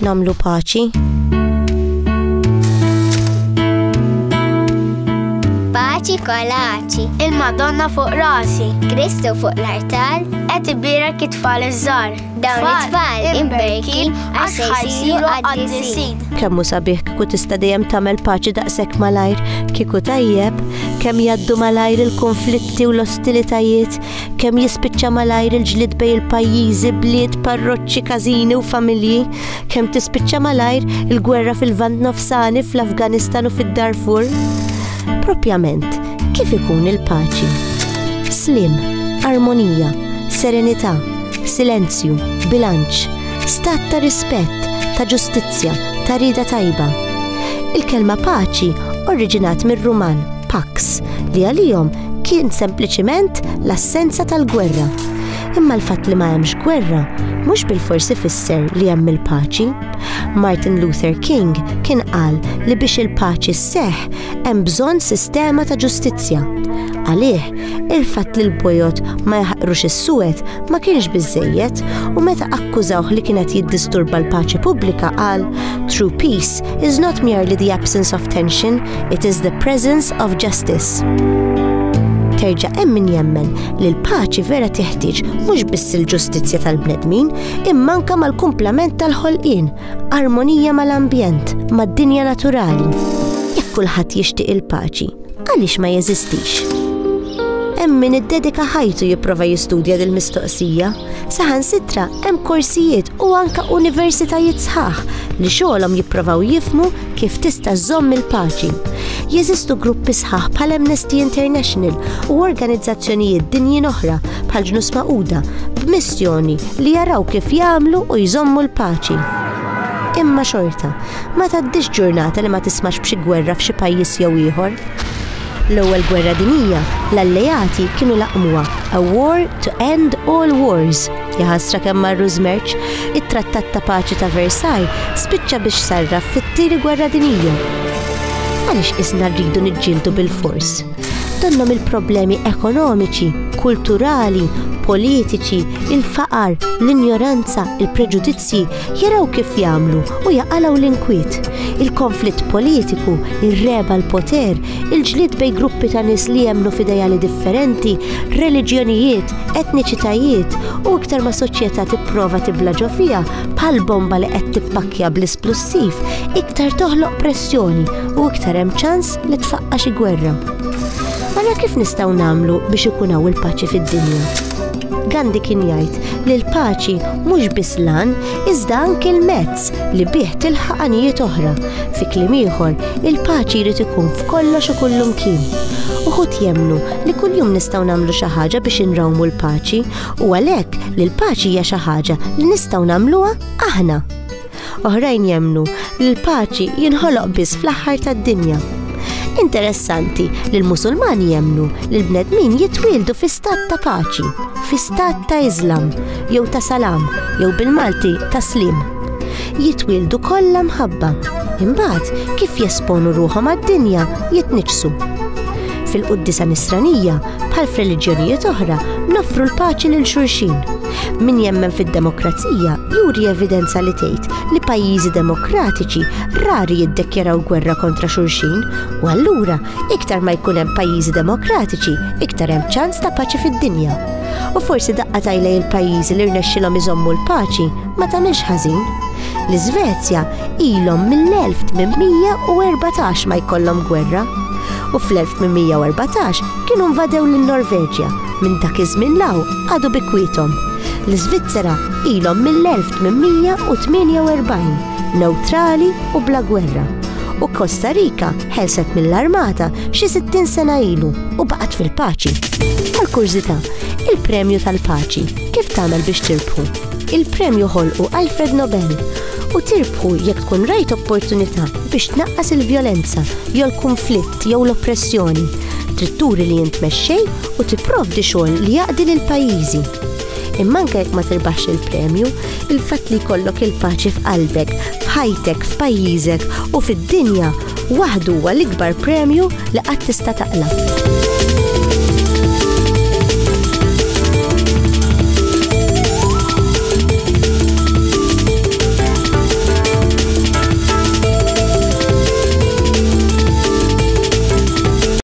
nagħmlu paċi? Paċi kolaċi, il-Madonna fuq rasi, Kristu fuq l-artal, qed ibirek it-tfal iż-żar. dawn it-tfal imberki għax ħajsiru għad-disin. Kemmu sabiħ kieku tista' dejjem tagħmel paċi daqshekk malajr, kieku tajjeb, kemm jgħaddu malajr il-konflitti u l-ostilitajiet, kemm jispiċċa malajr il-ġlied bejn il-pajjiżi, bliet, parroċċi, każini u familji, kemm tispiċċa malajr il-gwerra fil-Lvant Nofsani, fl-Afganistan u fid-Darfur. Propjament, kif ikun il-paċi? Slim, armonija, serenità, silenzju, bilanċ, stat ta' rispett, ta' ġustizzja, ta' rida tajba. Il-kelma paċi oriġinat mir-Ruman pax li għalihom kien sempliċiment l-assenza tal-gwerra. Imma l-fatt li ma hemmx gwerra mhux bil-forsi fisser li hemm il-paċi. Martin Luther King kien qal li biex il-paċi sseħħ hemm bżonn sistema ta' ġustizzja. Għalih, il-fatt li l-bojot ma jaħqrux is-suwed ma kienx biżżejjed u meta akkużawh li kienet jiddisturba l-paċi pubblika qal "True peace is not merely the absence of tension, it is the presence of justice." Terġa' hemm min jemmen li l-paċi vera teħtieġ mhux biss il-ġustizzja tal-bnedmin, imma anke mal-kumplament tal-ħolqien, armonija mal-ambjent, mad-dinja naturali. Jekk kulħadd jixtieq il-paċi, għaliex ma jeżistix? Hemm min iddedika ħajtu jipprova jistudja dil-mistoqsija. Saħansitra hemm korsijiet u anke universitajiet sħaħ li xogħolhom jippruvaw jifhmu kif tista' żomm il-paċi. Jeżistu gruppi sħaħ bħal Amnesty International u organizzazzjonijiet dinjin oħra bħal Ġnus Magħquda b'missjoni li jaraw kif jagħmlu u jżommu l-paċi. Imma xorta, ma tgħaddix ġurnata li ma tismax b'xi gwerra f'xi pajjiż jew ieħor. L-ewwel gwerra dinjija, l-Alleati kienu laqmuha A War to End All Wars. Jaħasra kemm marru żmerġ, it-Trattat ta' Paċi ta' Versailles spiċċa biex sarraf fit-tieni gwerra dinjija. Għaliex isna rridu niġġieldu bil-fors? Donhom il-problemi ekonomiċi, kulturali, politiċi, il-faqar, l-injoranza, il-preġudizzji jaraw kif jagħmlu u jaqalaw l-inkwiet. Il-konflitt politiku, ir-reba l-poter, il-ġlied bejn gruppi ta' nies li jemmnu f'idejali differenti, reliġjonijiet, etniċitajiet u iktar ma' soċjetà tipprova tibla ġo fiha bħal bomba li qed tippakkja bl-esplussiv, iktar toħloq pressjoni u iktar hemm ċans li tfaqqa xi gwerra. Mela kif nistgħu nagħmlu biex ikun hawn il-paċi fid-dinja? Gandhi kien jgħid li l-paċi mhux biss lan iżda anke l-mezz li bih tilħaq għanijiet oħra. Fi kliem ieħor, il-paċi jrid ikun f'kollox u kullimkien. Uħud jemmnu li kuljum nistgħu nagħmlu xi ħaġa biex inrawmu l-paċi u għalhekk li l-paċi hija xi ħaġa li nistgħu nagħmluha aħna. Oħrajn jemmnu li l-paċi jinħoloq biss fl-aħħar tad-dinja. Interessanti li l-Musulmani jemmnu li l-bnedmin jitwieldu fi stat ta' paċi, fi stat ta' Islam, jew ta' salam, jew bil-Malti ta' slim. Jitwieldu kollha mħabba, imbagħad kif jesponu ruħhom għad-dinja jitniġsu. Fil-Quddisa Nisranija, bħal f'reliġjonijiet oħra, noffru l-paċi lil xulxin. Min jemmen fid-demokrazija juri evidenza li tgħid li pajjiżi demokratiċi rari jiddekjaraw gwerra kontra xulxin u allura iktar ma jkun hemm pajjiżi demokratiċi, iktar hemm ċans ta' paċi fid-dinja. U forsi daqqa tajlej il-pajjiżi li rnexxilhom iżommu l-paċi ma tagħmilx ħażin. L-Iżvezja ilhom mill-1814 ma jkollhom gwerra u fl-1814 kienu nvadew lin-Norveġja minn dak iż-żmien law għadu bi kwietom. L-Iżvizzera ilhom mill-1848 neutrali u bla gwerra. U Costa Rica ħelset mill-armata xi 60 sena ilu u baqgħet fil-paċi. Għal-kurżità, il-premju tal-paċi kif tagħmel biex tirbħu? Il-premju ħolqu Alfred Nobel u tirbħu jekk tkun rajt opportunità biex tnaqqas il-vjolenza jew l-konflitt jew l-oppressjoni. Trid turi li int mexxej u tipprovdi xogħol li jaqdi lil pajjiżi. Imma anke jekk ma tirbaħx il-premju, il-fatt li jkollok il-paċi f'qalbek, f'ħajtek, f'pajjiżek u fid-dinja waħdu huwa l-ikbar premju li qatt tista' taqlab.